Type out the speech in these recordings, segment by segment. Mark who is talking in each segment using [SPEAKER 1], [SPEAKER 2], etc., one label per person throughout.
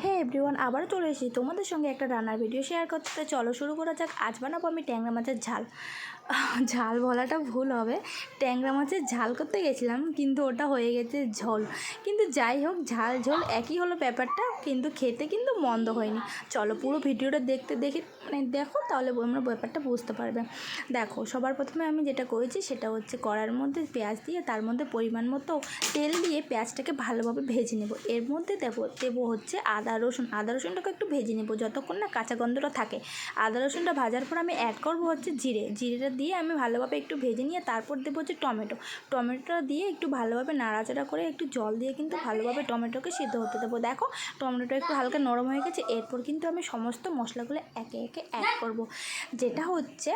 [SPEAKER 1] হে everyone, আবারও চলে এসেছি তোমাদের সঙ্গে একটা রান্নার ভিডিও শেয়ার করতে। চলো শুরু করা যাক। আজ বানাবো আমি ট্যাংরা মাছের ঝাল। ঝাল বলাটা ভুল হবে, ট্যাংরা মাছের ঝাল করতে গেছিলাম কিন্তু ওটা হয়ে গেছে ঝোল। কিন্তু যাই হোক, ঝাল ঝোল একই হলো ব্যাপারটা, কিন্তু খেতে কিন্তু মন্দ হয়নি। চলো পুরো ভিডিওটা দেখো, তাহলে আমরা ব্যাপারটা বুঝতে পারবে। দেখো, সবার প্রথমে আমি যেটা করেছি সেটা হচ্ছে কড়ার মধ্যে পেঁয়াজ দিয়ে তার মধ্যে পরিমাণ মতো তেল দিয়ে পেঁয়াজটাকে ভালোভাবে ভেজে নেব। এর মধ্যে দেবো হচ্ছে আদা রসুনটাকে একটু ভেজে নেব যতক্ষণ না কাঁচা গন্ধটা থাকে। আদা রসুনটা ভাজার পর আমি অ্যাড করবো হচ্ছে জিরেটা দিয়ে আমি ভালোভাবে একটু ভেজে নিয়ে তারপর দেবো হচ্ছে টমেটোটা দিয়ে একটু ভালোভাবে নাড়াচাড়া করে একটু জল দিয়ে কিন্তু ভালোভাবে টমেটোকে সিদ্ধ হতে দেবো। দেখো, টমেটোটা একটু হালকা নরম হয়ে গেছে। এরপর কিন্তু আমি সমস্ত মশলাগুলো একে একে অ্যাড করব। যেটা হচ্ছে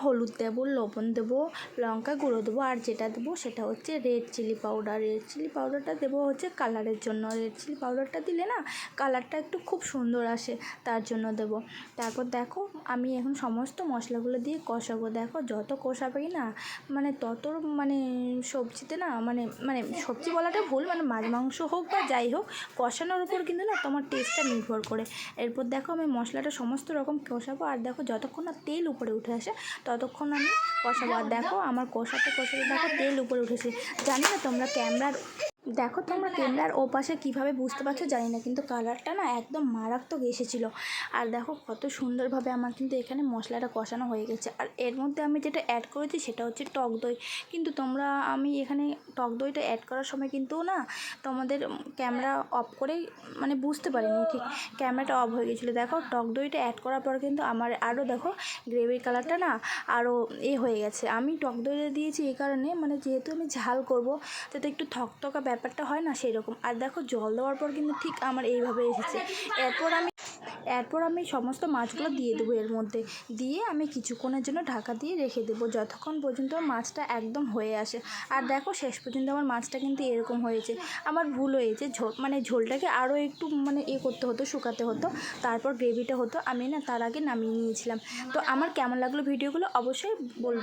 [SPEAKER 1] হলুদ দেবো, লবণ দেবো, লঙ্কা গুঁড়ো দেবো, আর যেটা দেবো সেটা হচ্ছে রেড চিলি পাউডারটা দেবো হচ্ছে কালারের জন্য। রেড চিলি পাউডারটা দিলে না কালারটা একটু খুব সুন্দর আসে, তার জন্য দেবো। তারপর দেখো, আমি এখন সমস্ত মশলাগুলো দিয়ে কষাবো। দেখো, যত কষাবেই না তত সবজিতে না সবজি বলাটা ভুল, মাছ মাংস হোক বা যাই হোক, কষানোর উপর কিন্তু না তোমার টেস্টটা নির্ভর করে। এরপর দেখো, আমি মশলাটা সমস্ত রকম কষাবো, আর দেখো যতক্ষণ না তেল উপরে উঠে আসে ততক্ষণ আমি কষাবো। আর দেখো, আমার কষাতে দেখো তেল উপরে উঠেছে। জানি না তোমরা ক্যামেরার ও পাশে কীভাবে বুঝতে পারছো জানি না, কিন্তু কালারটা না একদম মারাত্মক এসেছিলো। আর দেখো কত সুন্দরভাবে আমার কিন্তু এখানে মশলাটা কষানো হয়ে গেছে। আর এর মধ্যে আমি যেটা অ্যাড করেছি সেটা হচ্ছে টক দই। কিন্তু আমি এখানে টক দইটা অ্যাড করার সময় কিন্তু না তোমাদের ক্যামেরা অফ করে বুঝতে পারিনি, ঠিক ক্যামেরাটা অফ হয়ে গেছিলো। দেখো, টক দইটা অ্যাড করার পর কিন্তু আমার আরও দেখো গ্রেভির কালারটা না আরও হয়ে গেছে। আমি টক দইটা দিয়েছি এই কারণে, যেহেতু আমি ঝাল করবো যাতে একটু থকথকা ব্যাপারটা হয় না সেই রকম। আর দেখো, জল দেওয়ার পর কিন্তু ঠিক আমার এইভাবে এসেছে। এরপর আমি সমস্ত মাছগুলো দিয়ে দেবো। এর মধ্যে দিয়ে আমি কিছুক্ষণের জন্য ঢাকা দিয়ে রেখে দেবো যতক্ষণ পর্যন্ত মাছটা একদম হয়ে আসে। আর দেখো, শেষ পর্যন্ত আমার মাছটা কিন্তু এরকম হয়েছে। আমার ভুল হয়েছে, ঝোলটাকে আরও একটু করতে হতো, শুকাতে হতো, তারপর গ্রেভিটা হতো। আমি না তার আগে নামিয়ে নিয়েছিলাম। তো আমার কেমন লাগলো ভিডিওগুলো অবশ্যই বলবো।